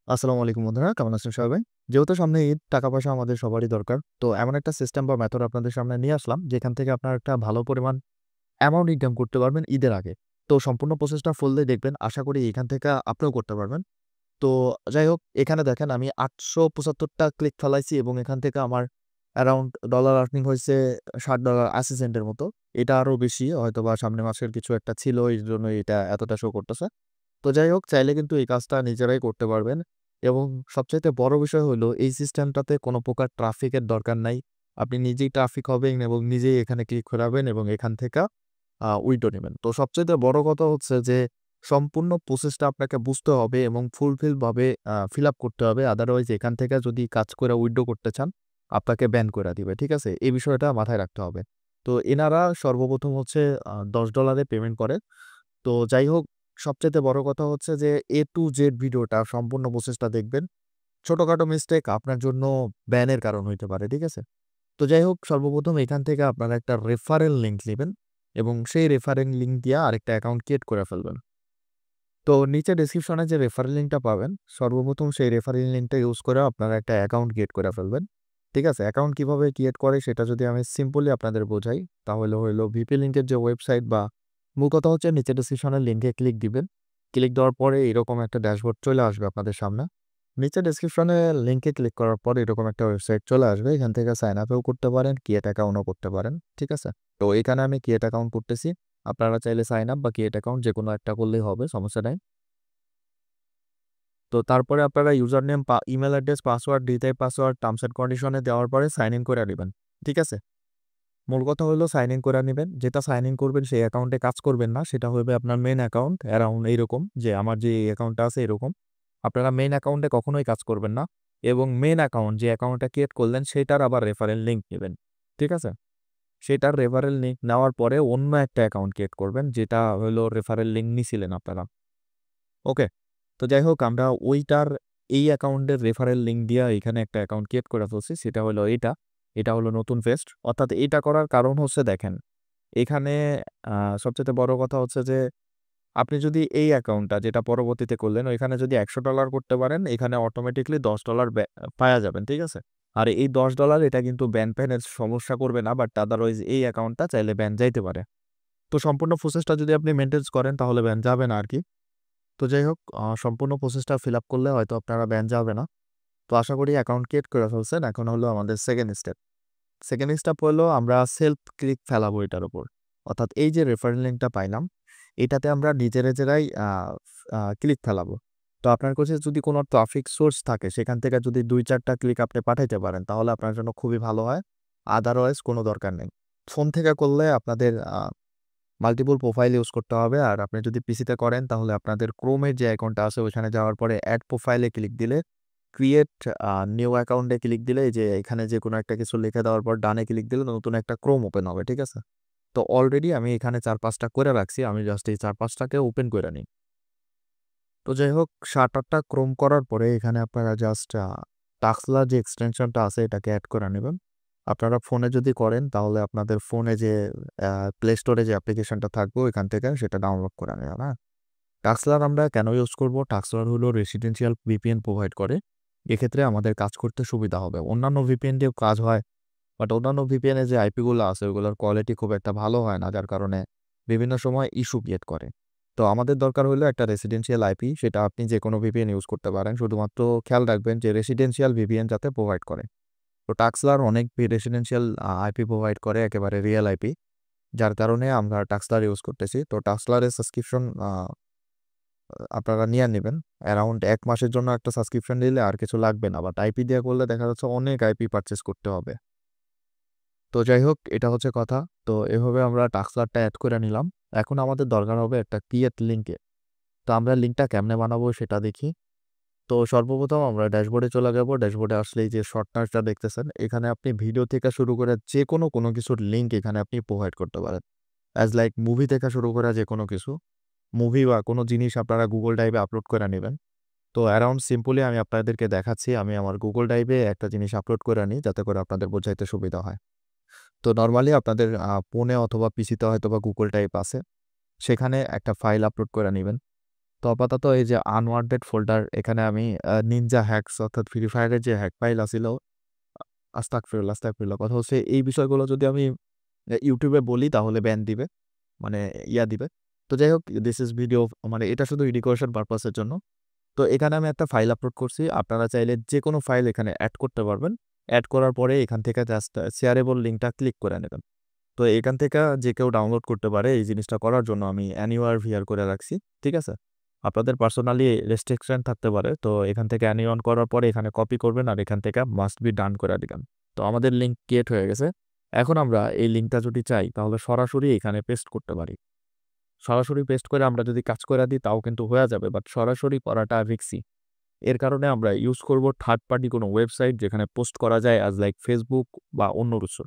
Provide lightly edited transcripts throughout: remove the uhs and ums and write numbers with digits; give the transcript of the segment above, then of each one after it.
আসসালামু আলাইকুম বন্ধুরা, কেমন আছেন সবাই? যেহেতু সামনে ঈদ, টাকা-পয়সা আমাদের সবারই দরকার। তো এমন একটা সিস্টেম বা মেথড আপনাদের সামনে নিয়ে আসলাম, যেখান থেকে আপনারা একটা ভালো পরিমাণ অ্যামাউন্ট ইনকাম করতে পারবেন ঈদের আগে। তো সম্পূর্ণ প্রসেসটা ফুললি দেখবেন। আশা করি এখান থেকে আপনিও করতে পারবেন। তো যাই হোক, এখানে দেখেন আমি ৮৭৫ টা ক্লিক ফেলাইছি এবং এখান থেকে আমার অ্যারাউন্ড ডলার আর্নিং হইছে $৬.৮০ এর মতো। এটা আরো বেশি হয়তোবা সামনের মাসের কিছু একটা ছিল, এইজন্য এটা এতটা শো করতেছে। তো যাই হোক, চাইলে কিন্তু এই কাজটা নিজেরাই করতে পারবেন এবং সবচাইতে বড় বিষয় হলো এই সিস্টেমটাতে কোনো প্রকার ট্রাফিকের দরকার নাই। আপনি নিজেই ট্রাফিক হবেন এবং নিজেই এখানে ক্লিক করাবেন এবং এখান থেকে উইথড্র নিবেন। তো সবচাইতে বড় কথা হচ্ছে যে সম্পূর্ণ প্রসেসটা আপনাকে বুঝতে হবে এবং ফুলফিল ভাবে ফিল আপ করতে হবে। আদারওয়াইজ এখান থেকে যদি কাজ করে উইথড্র করতে চান, আপনাকে ব্যান করে দিবে। ঠিক আছে? এই বিষয়টা মাথায় রাখতে হবে। তো এনারা সর্বপ্রথম হচ্ছে $10 এ পেমেন্ট করে। তো যাই হোক, সবচাইতে বড় কথা হচ্ছে যে A to Z ভিডিওটা সম্পূর্ণ প্রসেসটা দেখবেন। ছোটখাটো মিস্টেক আপনার জন্য ব্যানের কারণ হইতে পারে। ঠিক আছে? তো যাই হোক, সর্বপ্রথম এখান থেকে আপনারা একটা রেফারেল লিংক নিবেন এবং সেই রেফারেল লিংক দিয়ে আরেকটা অ্যাকাউন্ট ক্রিয়েট করে ফেলবেন। তো নিচে ডেসক্রিপশনে যে রেফারেল লিংকটা পাবেন, সর্বপ্রথম সেই রেফারেল লিংকটা ইউজ করে আপনারা একটা অ্যাকাউন্ট ক্রিয়েট করে ফেলবেন। ঠিক আছে? অ্যাকাউন্ট কিভাবে ক্রিয়েট করে সেটা যদি আমি সিম্পলি আপনাদের বোঝাই, তাহলে হইলো ভিপি লিংকের যে ওয়েবসাইট বা মূল কথা হচ্ছে নিচে ডেসক্রিপশনের লিংকে ক্লিক দিবেন। ক্লিক দেওয়ার পরে এরকম একটা ড্যাশবোর্ড চলে আসবে আপনাদের সামনে। নিচে ডেসক্রিপশনে লিংকে ক্লিক করার পর এরকম একটা ওয়েবসাইট চলে আসবে। এখান থেকে সাইন আপও করতে পারেন, ক্রিয়েট অ্যাকাউন্টও করতে পারেন। ঠিক আছে? তো এখানে আমি ক্রিয়েট অ্যাকাউন্ট করতেছি। আপনারা চাইলে সাইন আপ বা ক্রিয়েট অ্যাকাউন্ট যেকোনো একটা করলেই হবে, সমস্যা নাই। তো তারপরে আপনারা username, email address, password, retype password, terms and condition এ দেওয়ার পরে সাইন ইন করে নিবেন। ঠিক আছে? মূল কথা হলো সাইন ইন করে নিবেন। যেটা সাইন ইন করবেন সেই অ্যাকাউন্টে কাজ করবেন না। সেটা হবে আপনার মেইন অ্যাকাউন্ট অ্যারাউন্ড এইরকম যে আমার যে অ্যাকাউন্টটা আছে এরকম। আপনারা মেইন অ্যাকাউন্টে কখনোই কাজ করবেন না এবং মেইন অ্যাকাউন্ট যে অ্যাকাউন্টটা ক্রিয়েট করলেন সেটার আবার রেফারেল লিংক নিবেন। ঠিক আছে? সেটার রেফারেল লিংক নেওয়ার পরে অন্য একটা অ্যাকাউন্ট ক্রিয়েট করবেন যেটা হলো রেফারেল লিংক নিছিলেন আপনারা। ওকে? তো যাই হোক, আমরা ওইটার এই অ্যাকাউন্টের রেফারেল লিংক দিয়া এখানে একটা অ্যাকাউন্ট ক্রিয়েট করে ফেলছি। সেটা হলো এটা। এটা হলো নতুন পেস্ট। অর্থাৎ এটা করার কারণ হচ্ছে দেখেন, এখানে আ সবচাইতে বড় কথা হচ্ছে যে আপনি যদি এই অ্যাকাউন্টটা যেটা পরবর্তীতে করলেন ওইখানে যদি $১০০ করতে পারেন, এখানে অটোমেটিক্যালি $10 পায়া যাবেন। ঠিক আছে? আর এই $10 এটা কিন্তু ব্যান-ট্যানের সমস্যা করবে না। বাট আদারওয়াইজ এই অ্যাকাউন্টটা চাইলে ব্যান যাইতে পারে। তো সম্পূর্ণ প্রসেসটা যদি আপনি মেইনটেন্স করেন তাহলে ব্যান যাবে না আরকি। তো যাই হোক, সম্পূর্ণ প্রসেসটা ফিল আপ করলে হয়তো আপনারা ব্যান যাবে না। তো আশা করি অ্যাকাউন্ট ক্রিয়েট করে ফেলছেন। এখন হলো আমাদের সেকেন্ড স্টেপ। সেকেন্ড স্টেপ হলো আমরা সেলফ ক্লিক ফেলাবো এটার উপর। অর্থাৎ এই যে রেফারেল লিংকটা পাইলাম, এটাতে আমরা নিজেরাই ক্লিক ফেলাবো। তো আপনার কাছে যদি কোনো ট্রাফিক সোর্স থাকে সেখান থেকে যদি ২-৪ টা ক্লিক আপনি পাঠাইতে পারেন তাহলে আপনার জন্য খুবই ভালো হয়। আদারওয়াইজ কোনো দরকার নেই। ফোন থেকে করলে আপনাদের মাল্টিপল প্রোফাইল ইউজ করতে হবে। আর আপনি যদি পিসিতে করেন তাহলে আপনাদের ক্রোমের যে অ্যাকাউন্টটা আছে ওইখানে যাওয়ার পরে এড প্রোফাইলে ক্লিক দিলে ক্রিয়েট নিউ অ্যাকাউন্টে ক্লিক দিলে এই যে এখানে যেকোনো একটা কিছু লিখে দেওয়ার পর ডানে ক্লিক দিলে নতুন একটা ক্রোম ওপেন হবে। ঠিক আছে? তো অলরেডি আমি এখানে ৪-৫ টা করে রাখছি। আমি জাস্ট এই ৪-৫ টাকে ওপেন করে নিই। তো যাই হোক, ৭-৮ টা ক্রোম করার পরে এখানে আপনারা জাস্ট টাক্সলা যে এক্সটেনশনটা আছে এটাকে এড করে নিবেন। আপনারা ফোনে যদি করেন তাহলে আপনাদের ফোনে যে প্লে স্টোরে যে অ্যাপ্লিকেশনটা থাকবে ওইখান থেকে সেটা ডাউনলোড করে নেবেন, হ্যাঁ? টাক্সলার আমরা কেন ইউজ করব? টাক্সলার হলো রেসিডেন্সিয়াল ভিপিএন প্রোভাইড করে। এক্ষেত্রে আমাদের কাজ করতে সুবিধা হবে। অন্যান্য ভিপিএন দিয়েও কাজ হয়। বাট অন্যান্য ভিপিএন এর যে আইপি গুলো আছে ওগুলোর কোয়ালিটি খুব একটা ভালো হয় না। যার কারণে বিভিন্ন সময় ইস্যু ক্রিয়েট করে। তো আমাদের দরকার হলো একটা রেসিডেন্সিয়াল আইপি, সেটা আপনি যেকোনো ভিপিএন ইউজ করতে পারেন। শুধুমাত্র খেয়াল রাখবেন যে রেসিডেন্সিয়াল ভিপিএন যাতে প্রোভাইড করে। তো টাক্সলার অনেক রেসিডেন্সিয়াল আইপি প্রোভাইড করে, একেবারে রিয়েল আইপি। যার কারণে আমরা টাক্সলার ইউজ করতেছি। তো টাক্সলারের সাবস্ক্রিপশন আপনারা নিয়ে নিবেন। অ্যারাউন্ড ১ মাসের জন্য একটা সাবস্ক্রিপশন নিলে আর কিছু লাগবে না। বাট আইপি দিয়ে করলে দেখা যাচ্ছে অনেক আইপি পারচেজ করতে হবে। তো যাই হোক, এটা হচ্ছে কথা। তো এভাবে আমরা টাক্সলারটা এড করে নিলাম। এখন আমাদের দরকার হবে একটা ক্রিয়েট লিংকে। তো আমরা লিংকটা কেমনে বানাবো সেটা দেখি। তো সর্বপ্রথম আমরা ড্যাশবোর্ডে চলে যাব। ড্যাশবোর্ডে আসলে এই যে শর্টনার্সটা দেখতেছেন, এখানে আপনি ভিডিও থেকে শুরু করে যেকোনো কোনো কিছুর লিংক এখানে আপনি প্রোভাইড করতে পারেন। অ্যাজ লাইক মুভি থেকে শুরু করে যেকোনো কিছু। মুভি বা কোনো জিনিস আপনারা Google Drive এ আপলোড করে নিবেন। তো অ্যারাউন্ড সিম্পলি আমি আপনাদেরকে দেখাচ্ছি। আমি আমার Google Drive এ একটা জিনিস আপলোড করে নিই যাতে করে আপনাদের বোঝাইতে সুবিধা হয়। তো নরমালি আপনাদের ফোনে অথবা পিসিতে হয়তোবা Google Drive আছে। সেখানে একটা ফাইল আপলোড করে নিবেন। তো আপাতত এই যে আনওয়ান্টেড ফোল্ডার এখানে আমি নিনজা হ্যাকস অর্থাৎ ফ্রি ফায়ারের যে হ্যাক ফাইল আছিল আস্তাগফিরুল্লাহ। কথা হচ্ছে এই বিষয়গুলো যদি আমি ইউটিউবে বলি তাহলে ব্যান দিবে। মানে দিবে। তো যাই হোক দিস ইজ ভিডিও মানে এটা শুধু এডুকেশন পারপাস এর জন্য। তো এখানে আমি একটা ফাইল আপলোড করছি। আপনারা চাইলে যেকোনো ফাইল এখানে এড করতে পারবেন। এড করার পরে এখান থেকে জাস্ট শেয়ারেবল লিঙ্কটা ক্লিক করে নেবেন। তো এখান থেকে যে কেউ ডাউনলোড করতে পারে এই জিনিসটা করার জন্য আমি অ্যানিওয়ার ভিআর করে রাখছি। ঠিক আছে? আপনাদের পার্সোনালি রেস্ট্রিকশন থাকতে পারে। তো এখান থেকে অন করার পরে এখানে কপি করবেন আর এখান থেকে মাস্ট বি ডান করে দিবেন। তো আমাদের লিঙ্ক ক্রিয়েট হয়ে গেছে। এখন আমরা এই লিঙ্কটা যদি চাই তাহলে সরাসরি এখানে পেস্ট করতে পারি। সরাসরি পেস্ট করে আমরা যদি কাজ করে দিই তাও কিন্তু হয়ে যাবে। বাট সরাসরি করাটা রিস্কি। এর কারণে আমরা ইউজ করব থার্ড পার্টি কোনো ওয়েবসাইট যেখানে পোস্ট করা যায় অ্যাজ লাইক Facebook বা অন্য কিছু।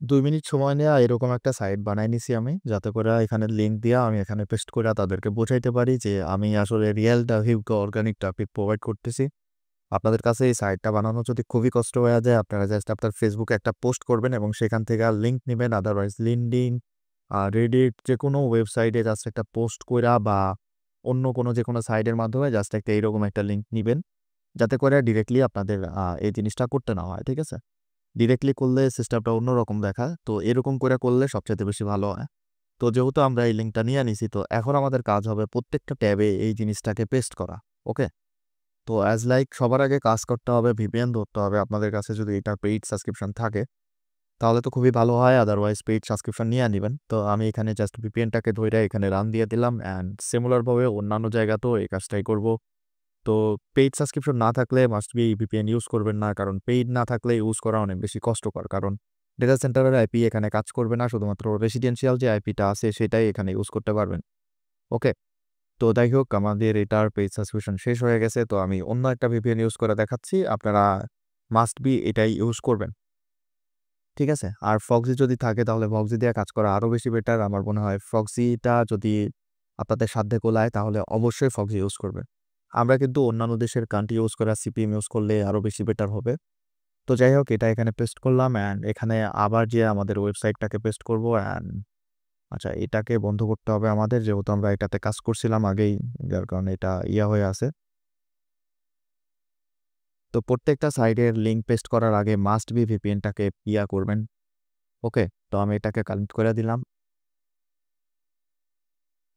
২ মিনিট সময় নেয়া এরকম একটা সাইট বানায় নিছি আমি। যাতে করে এখানে লিঙ্ক দিয়া আমি এখানে পেস্ট কইরা তাদেরকে বোঝাইতে পারি যে আমি আসলে Real Hugh organic traffic provide করতেছি। আপনাদের কাছে এই সাইটটা বানানো যদি খুবই কষ্ট হয়ে যায় আপনারা জাস্ট আপনার Facebook এ একটা পোস্ট করবেন এবং সেখান থেকে লিঙ্ক নিবেন। আদারওয়াইজ লিঙ্কডইন, Reddit যেকোনো ওয়েবসাইটে জাস্ট একটা পোস্ট কইরা বা অন্য কোনো যেকোনো সাইটের মাধ্যমে জাস্ট একটা এরকম একটা লিঙ্ক নিবেন। যাতে করে ডিরেক্টলি আপনাদের এই জিনিসটা করতে না হয়। ঠিক আছে? ডিরেক্টলি করলে সিস্টেমটা অন্যরকম দেখায়। তো এরকম করে করলে সবচাইতে বেশি ভালো হয়। তো যেহেতু আমরা এই লিঙ্কটা নিয়ে নিছি তো এখন আমাদের কাজ হবে প্রত্যেকটা ট্যাবে এই জিনিসটাকে পেস্ট করা। ওকে? তো অ্যাজ লাইক সবার আগে কাজ করতে হবে VPN ধরতে হবে। আপনাদের কাছে যদি এটা পেইড সাবস্ক্রিপশন থাকে তাহলে তো খুবই ভালো হয়। আদারওয়াইজ পেইড সাবস্ক্রিপশন নিয়ে নিবেন। তো আমি এখানে জাস্ট VPN-টাকে ধইরা এখানে রান দিয়ে দিলাম অ্যান্ড সিমিলার ভাবে অন্যান্য জায়গাতেও এই কাজটাই করব। তো পেইড সাবস্ক্রিপশন না থাকলে মাস্ট বি VPN ইউজ করবেন না। কারণ পেইড না থাকলে ইউজ করা অনেক বেশি কষ্টকর। কারণ ডেটা সেন্টারের আইপি এখানে কাজ করবে না। শুধুমাত্র রেসিডেন্সিয়াল যে আইপিটা আছে সেটাই এখানে ইউজ করতে পারবেন। ওকে? তো যাই হোক আমাদের এটার পেইড সাবস্ক্রিপশন শেষ হয়ে গেছে। তো আমি অন্য একটা VPN ইউজ করে দেখাচ্ছি। আপনারা মাস্ট বি এটাই ইউজ করবেন। ঠিক আছে? আর Proxy যদি থাকে তাহলে Proxy দিয়ে কাজ করা আরো বেশি বেটার। আমার মনে হয় Proxy-টা যদি আপনাদের সাধ্যে কুলায় তাহলে অবশ্যই Proxy ইউজ করবেন। আমরা কিন্তু অন্যান্য দেশের কান্ট্রি ইউজ করা সিপিএম ইউজ করলে আরো বেশি বেটার হবে। তো যাই হোক এটা এখানে পেস্ট করলাম অ্যান্ড এখানে আবার যেয়ে আমাদের ওয়েবসাইটটাকে পেস্ট করব অ্যান্ড আচ্ছা এটাকে বন্ধ করতে হবে আমাদের যেহেতু আমরা এটাতে কাজ করছিলাম আগেই যার কারণে এটা হয়ে আছে। তো প্রত্যেকটা সাইটের লিঙ্ক পেস্ট করার আগে মাস্ট বি VPN-টাকে করবেন। ওকে? তো আমি এটাকে কানেক্ট করে দিলাম।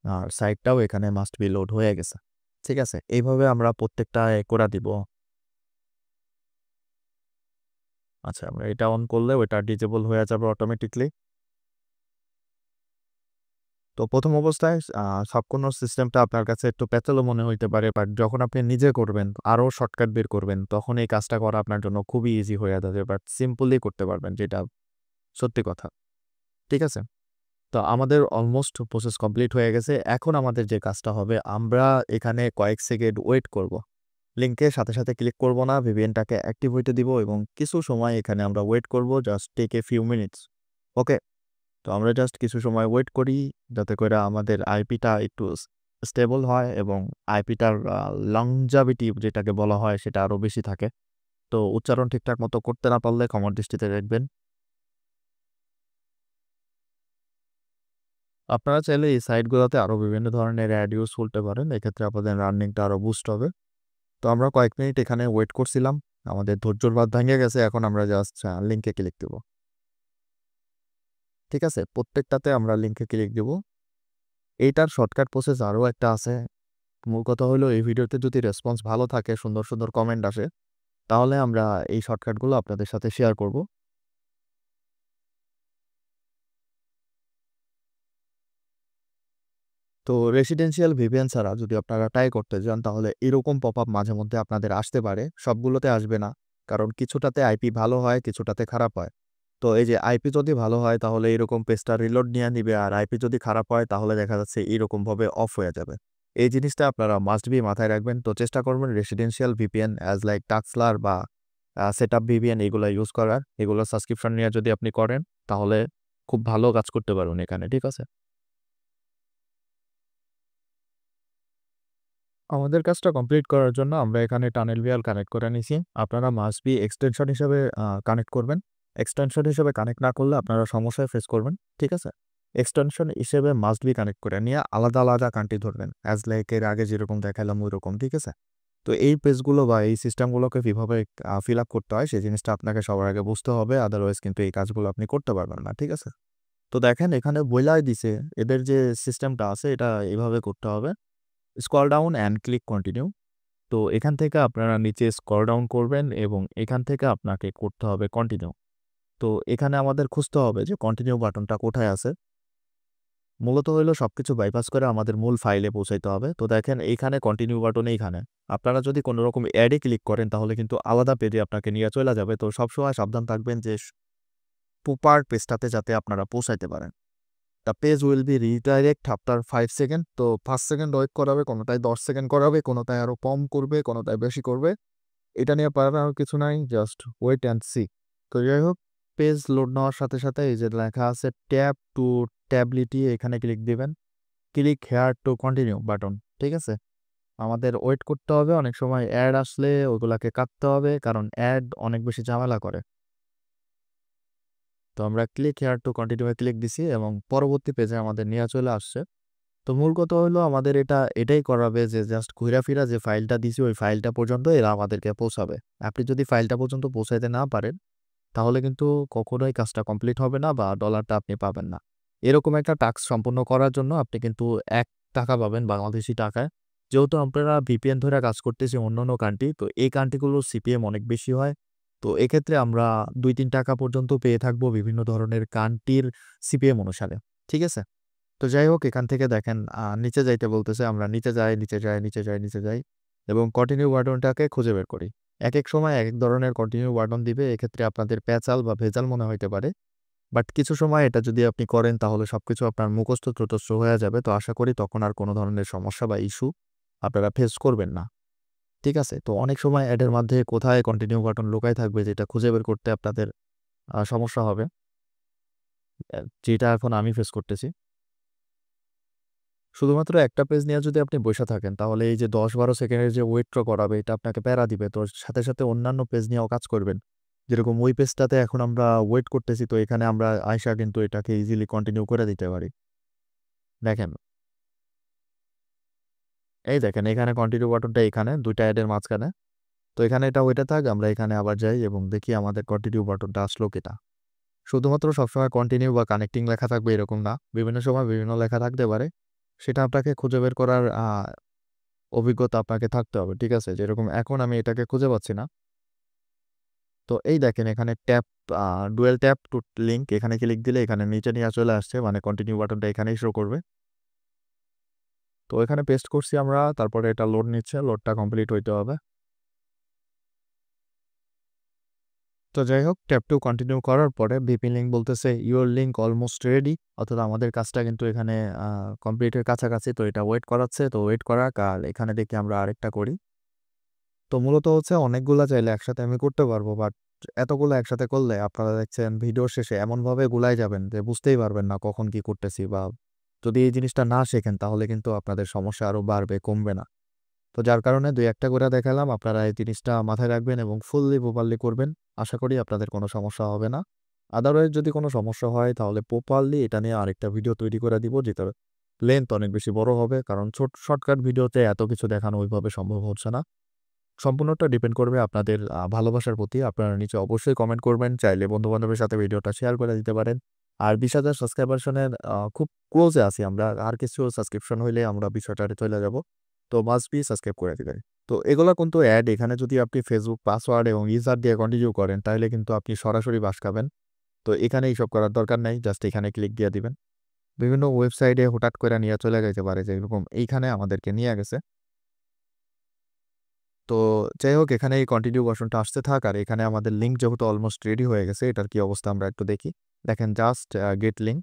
আর সাইটটাও এখানে মাস্ট বি লোড হয়ে গেছে। ঠিক আছে? এইভাবে আমরা প্রত্যেকটা করে দিব। আচ্ছা আমরা এটা অন করলে ওইটা ডিসেবল হয়ে যাবে অটোমেটিকলি। তো ১ম অবস্থায় সম্পূর্ণ সিস্টেমটা আপনার কাছে একটু প্যাচালো মনে হইতে পারে। বাট যখন আপনি নিজে করবেন, আরো শর্টকাট বের করবেন, তখন এই কাজটা করা আপনার জন্য খুবই ইজি হয়ে যাবে। বাট সিম্পলি করতে পারবেন যেটা সত্যি কথা। ঠিক আছে? তো আমাদের অলমোস্ট প্রসেস কমপ্লিট হয়ে গেছে। এখন আমাদের যে কাজটা হবে আমরা এখানে কয়েক সেকেন্ড ওয়েট করব। লিঙ্কের সাথে ক্লিক করব না। VPN-টাকে অ্যাক্টিভ হইতে দিব এবং কিছু সময় এখানে আমরা ওয়েট করব just take a few minutes. Okay? তো আমরা জাস্ট কিছু সময় ওয়েট করি যাতে করে আমাদের আইপিটা একটু স্টেবল হয় এবং আইপিটার লংজাভিটি যেটাকে বলা হয় সেটা আরো বেশি থাকে। তো উচ্চারণ ঠিকঠাক মতো করতে না পারলে ক্ষমার দৃষ্টিতে দেখবেন। আপনারা চাইলে এই সাইটগুলোতে আরো বিভিন্ন ধরনের অ্যাড ইউজ করতে পারেন। এক্ষেত্রে আপনাদের রানিংটা আরো বুস্ট হবে। তো আমরা কয়েক মিনিট এখানে ওয়েট করছিলাম। আমাদের ধৈর্যর বাঁধ ভেঙে গেছে। এখন আমরা জাস্ট লিঙ্কে ক্লিক দিব। ঠিক আছে? প্রত্যেকটাতে আমরা লিঙ্কে ক্লিক দিব। এইটার শর্টকাট প্রসেস আরো একটা আছে। মূল কথা হলো এই ভিডিওতে যদি রেসপন্স ভালো থাকে, সুন্দর কমেন্ট আসে, তাহলে আমরা এই শর্টকাটগুলো আপনাদের সাথে শেয়ার করব। তো রেসিডেন্সিয়াল VPN ছাড়া যদি আপনারা ট্রাই করতে যান তাহলে এরকম পপআপ মাঝে মধ্যে আপনাদের আসতে পারে। সবগুলোতে আসবে না। কারণ কিছুটাতে আইপি ভালো হয়, কিছুটাতে খারাপ হয়। তো এই যে আইপি যদি ভালো হয় তাহলে এরকম পেজটা রিলোড নিয়ে নিবে আর আইপি যদি খারাপ হয় তাহলে দেখা যাচ্ছে এরকমভাবে অফ হয়ে যাবে। এই জিনিসটা আপনারা মাস্ট বি মাথায় রাখবেন। তো চেষ্টা করবেন রেসিডেন্সিয়াল VPN অ্যাজ লাইক টাক্সলার বা সেটআপ VPN এগুলা ইউজ করার। এগুলোর সাবস্ক্রিপশন নিয়ে যদি আপনি করেন তাহলে খুব ভালো কাজ করতে পারবেন এখানে। ঠিক আছে? আমাদের কাজটা কমপ্লিট করার জন্য আমরা এখানে টানেল ভিআর কানেক্ট করে নিছি। আপনারা মাস্ট বি এক্সটেনশন হিসেবে কানেক্ট করবেন। এক্সটেনশন হিসেবে কানেক্ট না করলে আপনারা সমস্যায় ফেস করবেন, ঠিক আছে? এক্সটেনশন হিসেবে মাস্ট বি কানেক্ট করে নিয়ে আলাদা, আলাদা কান্ট্রি ধরবেন। অ্যাজ লাইক এর আগে যেরকম দেখাইলাম ঐরকম, ঠিক আছে? তো এই পেজগুলো বা এই সিস্টেমগুলোকে কিভাবে ফিল আপ করতে হয় সেই জিনিসটা আপনাকে সবার আগে বুঝতে হবে। আদারওয়াইজ কিন্তু এই কাজগুলো আপনি করতে পারবেন না, ঠিক আছে? তো দেখেন এখানে বইলাই দিছে এদের যে সিস্টেমটা আছে এটা এভাবে করতে হবে। Scroll down and click continue. তো এখান থেকে আপনারা নিচে স্ক্রল ডাউন করবেন এবং এখান থেকে আপনাকে করতে হবে কন্টিনিউ। তো এখানে আমাদের খুঁজতে হবে যে কন্টিনিউ বাটনটা কোথায় আছে। মূলত হইলো সবকিছু বাইপাস করে আমাদের মূল ফাইলে পৌঁছাইতে হবে। তো দেখেন এইখানে কন্টিনিউ বাটন এইখানে। আপনারা যদি কোনো রকম অ্যাডে ক্লিক করেন তাহলে কিন্তু আলাদা পেজে আপনাকে নিয়ে চলে যাবে। তো সবসময় সাবধান থাকবেন যে প্রপার পেজটাতে যাতে আপনারা পৌঁছাইতে পারেন। The page will be redirect after 5 second. তো 5 সেকেন্ড ওয়েট করাবে, কোনোটায় 10 সেকেন্ড করাবে, কোনোটায় আরও কম করবে, কোনোটায় বেশি করবে। এটা নিয়ে পারার কিছু নাই, জাস্ট ওয়েট অ্যান্ড সি। তো যাই হোক, পেজ লোড নেওয়ার সাথে, সাথে এই যে লেখা আছে ট্যাপ টু ট্যাবলিটি এখানে ক্লিক দিবেন। Click here to continue button, ঠিক আছে? আমাদের ওয়েট করতে হবে। অনেক সময় অ্যাড আসলে ওগুলাকে কাটতে হবে কারণ অ্যাড অনেক বেশি ঝামেলা করে। তো আমরা click here to continue A click দিছি এবং পরবর্তী পেজে আমাদের নিয়ে চলে আসছে। তো মূল কথা হলো আমাদের এটাই করাবে যে জাস্ট ঘুরাফিরা যে ফাইলটা দিছি ওই ফাইলটা পর্যন্ত এরা আমাদেরকে পৌঁছাবে। আপনি যদি ফাইলটা পর্যন্ত পৌঁছাইতে না পারেন তাহলে কিন্তু কখনোই কাজটা কমপ্লিট হবে না বা ডলারটা আপনি পাবেন না। এরকম একটা টাস্ক সম্পন্ন করার জন্য আপনি কিন্তু ৳১ পাবেন বাংলাদেশী টাকায়। যেহেতু আপনারা ভিপিএন ধরে কাজ করতেছি অন্যান্য কান্ট্রি, তো এই কান্ট্রিগুলোর সিপিএম অনেক বেশি হয়। তো এক্ষেত্রে আমরা ৳২-৩ পর্যন্ত পেয়ে থাকবো বিভিন্ন ধরনের কান্ট্রির সিপিএম অনুসারে। ঠিক আছে? তো যাই হোক এখান থেকে দেখেন নিচে যাইতে বলতেছে। আমরা নিচে যাই, নিচে যাই, নিচে যাই, নিচে যাই এবং কন্টিনিউ বাটনটাকে খুঁজে বের করি। একেক সময় একেক ধরনের কন্টিনিউ বাটন দিবে। এক্ষেত্রে আপনাদের প্যাচাল বা ভেজাল মনে হইতে পারে। বাট কিছু সময় এটা যদি আপনি করেন তাহলে সবকিছু আপনার মুখস্থ-টুখস্থ হয়ে যাবে। তো আশা করি তখন আর কোনো ধরনের সমস্যা বা ইস্যু আপনারা ফেস করবেন না। ঠিক আছে? তো অনেক সময় অ্যাডের মধ্যে কোথায় কন্টিনিউ বাটন লুকায় থাকবে যেটা খুঁজে বের করতে আপনাদের সমস্যা হবে। যেটা এখন আমি ফেস করতেছি। শুধুমাত্র একটা পেজ নিয়ে যদি আপনি বইসা থাকেন তাহলে এই যে ১০-১২ সেকেন্ডের যে ওয়েটটা করাবে এটা আপনাকে প্যারা দিবে। তো সাথে, সাথে অন্যান্য পেজ নিয়েও কাজ করবেন। যেরকম ওই পেজটাতে এখন আমরা ওয়েট করতেছি তো এখানে আমরা আইসা কিন্তু এটাকে ইজিলি কন্টিনিউ করে দিতে পারি। দেখেন, এই দেখেন এখানে কন্টিনিউ বাটনটা এখানে ২ টা অ্যাডের মাঝখানে। তো এখানে এটা ওইটা থাক আমরা এখানে আবার যাই এবং দেখি আমাদের কন্টিনিউ বাটনটা আসলো কিনা। শুধুমাত্র সবসময় কন্টিনিউ বা কানেক্টিং লেখা থাকবে এরকম না। বিভিন্ন সময় বিভিন্ন লেখা থাকতে পারে। সেটা আপনাকে খুঁজে বের করার অভিজ্ঞতা আপনাকে থাকতে হবে। ঠিক আছে? যেরকম এখন আমি এটাকে খুঁজে পাচ্ছি না। তো এই দেখেন এখানে ট্যাপ আ ডুয়াল ট্যাপ টু লিঙ্ক এখানে ক্লিক দিলে এখানে নিচে নিয়ে চলে আসছে। মানে কন্টিনিউ বাটনটা এখানেই শো করবে। তো এখানে পেস্ট করছি আমরা। তারপরে এটা লোড নিচ্ছে। লোডটা কমপ্লিট হইতে হবে। তো যাই হোক ট্যাপ টু কন্টিনিউ করার পরে ভিপি লিঙ্ক বলতেছে ইউর লিঙ্ক অলমোস্ট রেডি। অর্থাৎ আমাদের কাজটা কিন্তু এখানে কমপ্লিটের কাছাকাছি। তো এটা ওয়েট করাচ্ছে। তো ওয়েট করাক আর এখানে দেখি আমরা আরেকটা করি। তো মূলত হচ্ছে অনেকগুলা চাইলে একসাথে আমি করতে পারবো। বাট এতগুলো একসাথে করলে আপনারা দেখছেন ভিডিওর শেষে এমনভাবে গুলায় যাবেন যে বুঝতেই পারবেন না কখন কি করতেছি বা যদি এই জিনিসটা না শেখেন তাহলে কিন্তু আপনাদের সমস্যা আরো বাড়বে, কমবে না। তো যার কারণে ২-১ টা করে দেখালাম। আপনারা এই জিনিসটা মাথায় রাখবেন এবং ফুললি প্রপারলি করবেন। আশা করি আপনাদের কোনো সমস্যা হবে না। আদারওয়াইজ যদি কোনো সমস্যা হয় তাহলে প্রপারলি এটা নিয়ে আরেকটা ভিডিও তৈরি করে দিব যেটার লেন্থ অনেক বেশি বড় হবে। কারণ শর্টকাট ভিডিওতে এত কিছু দেখানো ওইভাবে সম্ভব হচ্ছে না। সম্পূর্ণটা ডিপেন্ড করবে আপনাদের ভালোবাসার প্রতি। আপনারা নিচে অবশ্যই কমেন্ট করবেন। চাইলে বন্ধু-বান্ধবের সাথে ভিডিওটা শেয়ার করে দিতে পারেন। আর ২০,০০০ সাবস্ক্রাইবার্সনের খুব ক্লোজে আছি আমরা। আর কিছু সাবস্ক্রিপশন হইলে আমরা বিষয়টাতে চলে যাব। তো মাস্ট বি সাবস্ক্রাইব করে দিবেন। তো এগুলা কিন্তু অ্যাড এখানে যদি আপনি Facebook পাসওয়ার্ড এবং ইউজার দিয়ে কন্টিনিউ করেন তাহলে কিন্তু আপনি সরাসরি বাস খাবেন। তো এখানে এইসব করার দরকার নাই। জাস্ট এখানে ক্লিক দিয়ে দিবেন। বিভিন্ন ওয়েবসাইটে হুটহাট করে নিয়ে চলে যাইতে পারে যেরকম এইখানে আমাদেরকে নিয়ে গেছে। তো যাই হোক এখানে এই কন্টিনিউ বাটনটা আসতে থাক আর এখানে আমাদের লিঙ্ক যেহেতু অলমোস্ট রেডি হয়ে গেছে এটার কি অবস্থা আমরা একটু দেখি। দেখেন জাস্ট গেট লিঙ্ক।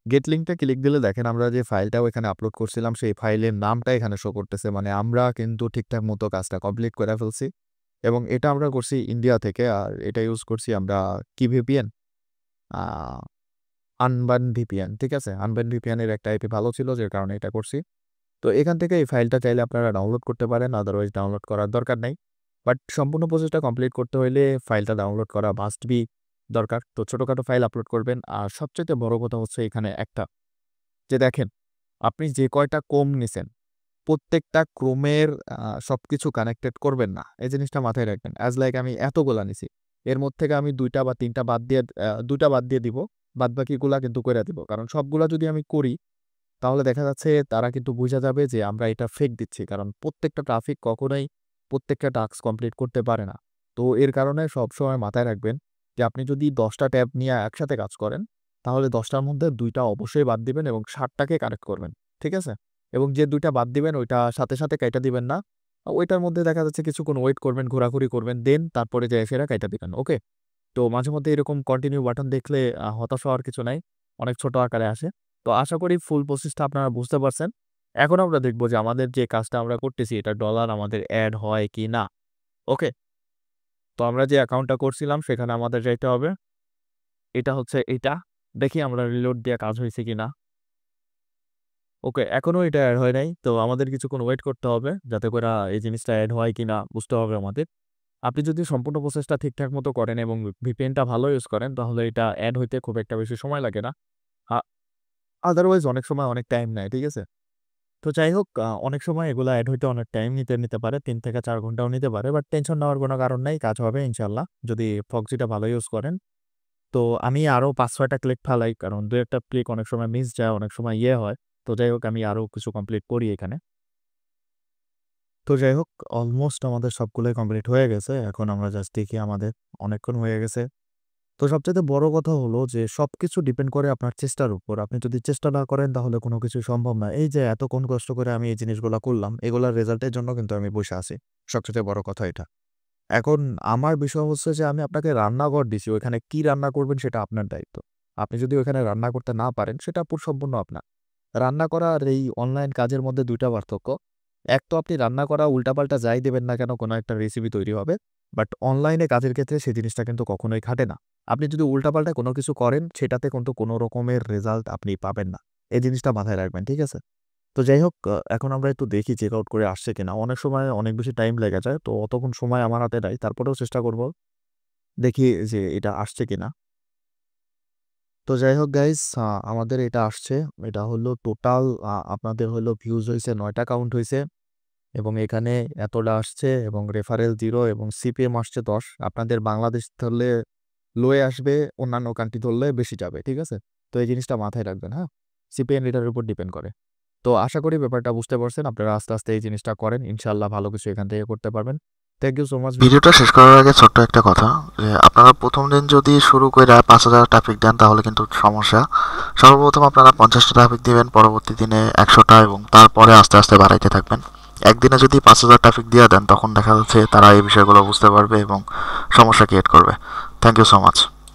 গেট লিঙ্কটা ক্লিক দিলে দেখেন আমরা যে ফাইলটাও এখানে আপলোড করছিলাম সেই ফাইলের নামটা এখানে শো করতেছে। মানে আমরা কিন্তু ঠিকঠাক মতো কাজটা কমপ্লিট করে ফেলছি এবং এটা আমরা করছি ইন্ডিয়া থেকে আর এটা ইউজ করছি আমরা কি ভিপিএন? আ আনবান ভিপিএন, ঠিক আছে? আনবান ভিপিএন এর একটা আইপি ভালো ছিল যে কারণে এটা করছি। তো এখান থেকে এই ফাইলটা চাইলে আপনারা ডাউনলোড করতে পারেন। আদারওয়াইজ ডাউনলোড করার দরকার নাই। বাট সম্পূর্ণ প্রসেসটা কমপ্লিট করতে হইলে ফাইলটা ডাউনলোড করা মাস্ট বি দরকার। তো ছোটখাটো ফাইল আপলোড করবেন। আর সবচাইতে বড় কথা হচ্ছে এখানে একটা, যে দেখেন আপনি যে কয়টা ক্রোম নিছেন প্রত্যেকটা ক্রোমের সবকিছু কানেক্টেড করবেন না। এই জিনিসটা মাথায় রাখবেন। অ্যাজ লাইক আমি এতগুলা নিছি। এর মধ্যে থেকে আমি ২ টা বা ৩ টা বাদ দিয়ে ২ টা বাদ দিয়ে দিব। বাদবাকিগুলা কিন্তু কইরা দিব। কারণ সবগুলা যদি আমি করি তাহলে দেখা যাচ্ছে তারা কিন্তু বুঝা যাবে যে আমরা এটা ফেক দিচ্ছি। কারণ প্রত্যেকটা ট্রাফিক কখনোই প্রত্যেকটা টাস্ক কমপ্লিট করতে পারে না। তো এর কারণে সবসময় মাথায় রাখবেন যে আপনি যদি ১০ টা ট্যাব নিয়ে একসাথে কাজ করেন, তাহলে ১০ টার মধ্যে ২ টা অবশ্যই বাদ দিবেন এবং ৬০ টাকে কানেক্ট করবেন। ঠিক আছে? এবং যে ২ টা বাদ দিবেন ওইটা সাথে, সাথে কাইটা দিবেন না। ওইটার মধ্যে দেখা যাচ্ছে কিছুক্ষণ ওয়েট করবেন, ঘোরাঘুরি করবেন, দেন তারপরে যেয়ে সেটা কাইটা দিবেন। ওকে? তো মাঝে মধ্যে এরকম কন্টিনিউ বাটন দেখলে হতাশ হওয়ার কিছু নাই। অনেক ছোট আকারে আসে। তো আশা করি ফুল প্রসেসটা আপনারা বুঝতে পারছেন। এখন আমরা দেখব যে আমাদের যে কাজটা আমরা করতেছি এটা ডলার আমাদের এড হয় কি না। ওকে? তো আমরা যে অ্যাকাউন্টটা করছিলাম সেখানে আমাদের যাইতে হবে। এটা হচ্ছে এইটা। দেখি আমরা রিলোড দিয়ে কাজ হইছে কিনা। ওকে, এখনো এটা এড হয় নাই। তো আমাদের কিছুক্ষণ ওয়েট করতে হবে যাতে কইরা এই জিনিসটা এড হয় কিনা বুঝতে হবে আমাদের। আপনি যদি সম্পূর্ণ প্রসেসটা ঠিকঠাক মতো করেন এবং VPN-টা ভালো ইউজ করেন তাহলে এটা এড হইতে খুব একটা বেশি সময় লাগে না। আ আদারওয়াইজ অনেক সময় অনেক টাইম নেয়। ঠিক আছে? তো যাই হোক অনেক সময় এগুলা এড হইতে অনেক টাইম নিতে পারে। ৩ থেকে ৪ ঘন্টাও নিতে পারে। বাট টেনশন নেওয়ার কোনো কারণ নাই। কাজ হবে ইনশাআল্লাহ। যদি প্রক্সিটা ভালো ইউজ করেন। তো আমি আরো ৫-৬ টা ক্লিক ফালাই। কারণ ২-১ টা ক্লিক অনেক সময় মিস যায়, অনেক সময় হয়। তো যাই হোক আমি আরো কিছু কমপ্লিট করি এখানে। তো যাই হোক অলমোস্ট আমাদের সবগুলোই কমপ্লিট হয়ে গেছে। এখন আমরা জাস্ট দেখি আমাদের অনেকক্ষণ হয়ে গেছে। তো সবচাইতে বড় কথা হলো যে সবকিছু ডিপেন্ড করে আপনার চেষ্টার উপর। আপনি যদি চেষ্টা না করেন তাহলে কোনো কিছুই সম্ভব না। এই যে এতক্ষণ কষ্ট করে আমি এই জিনিসগুলা করলাম, এগুলার রেজাল্টের জন্য কিন্তু আমি বইসা আছি। সবচাইতে বড় কথা এটা। এখন আমার বিষয় হচ্ছে যে আমি আপনাকে রান্নাঘর দিছি। ওইখানে কি রান্না করবেন সেটা আপনার দায়িত্ব। আপনি যদি ওখানে রান্না করতে না পারেন সেটা সম্পূর্ণ আপনার। রান্না করা আর এই অনলাইন কাজের মধ্যে ২ টা পার্থক্য। এক তো আপনি রান্না করা উল্টাপাল্টা যাই দেবেন না কেন কোনো একটা রেসিপি তৈরি হবে। বাট অনলাইনে কাজের ক্ষেত্রে সেই জিনিসটা কিন্তু কখনোই খাটে না। আপনি যদি উল্টাপাল্টা কোনো কিছু করেন সেটাতে কিন্তু কোনো রকমের রেজাল্ট আপনি পাবেন না। এই জিনিসটা মাথায় রাখবেন। ঠিক আছে? তো যাই হোক এখন আমরা একটু দেখি চেক আউট করে আসছে কিনা। অনেক সময় অনেক বেশি টাইম লেগে যায়। তো অতক্ষণ সময় আমার হাতে নাই। তারপরেও চেষ্টা করব। দেখি যে এটা আসছে কিনা। তো যাই হোক গাইস আমাদের এটা আসছে। এটা হলো টোটাল আপনাদের হলো ভিউজ হইছে ৯ টা কাউন্ট হইছে এবং এখানে এতটা আসছে এবং রেফারেল 0 এবং সিপিএম আসছে ১০। আপনাদের বাংলাদেশ ধরলে লো এ আসবে, অন্যান্য কান্ট্রি ধরলে বেশি যাবে। ঠিক আছে? তো এই জিনিসটা মাথায় রাখবেন, হ্যাঁ? সিপিএম এটার উপর ডিপেন্ড করে। তো আশা করি ব্যাপারটা বুঝতে পারছেন। আপনারা আস্তে, আস্তে এই জিনিসটা করেন। ইনশাআল্লাহ ভালো কিছু এখান থেকে করতে পারবেন। Thank you so much. ভিডিওটা শেষ করার আগে ছোট্ট একটা কথা যে আপনারা প্রথম দিন যদি শুরু করে ৫,০০০ ট্রাফিক দেন তাহলে কিন্তু সমস্যা। সর্বপ্রথম আপনারা ৫০টা ট্রাফিক দিবেন, পরবর্তী দিনে ১০০টা এবং তারপরে আস্তে আস্তে বাড়াইতে থাকবেন। একদিনে যদি ৫,০০০ ট্রাফিক দিয়ে দেন তখন দেখা যাচ্ছে তারা এই বিষয়গুলো বুঝতে পারবে এবং সমস্যা ক্রিয়েট করবে। Thank you so much.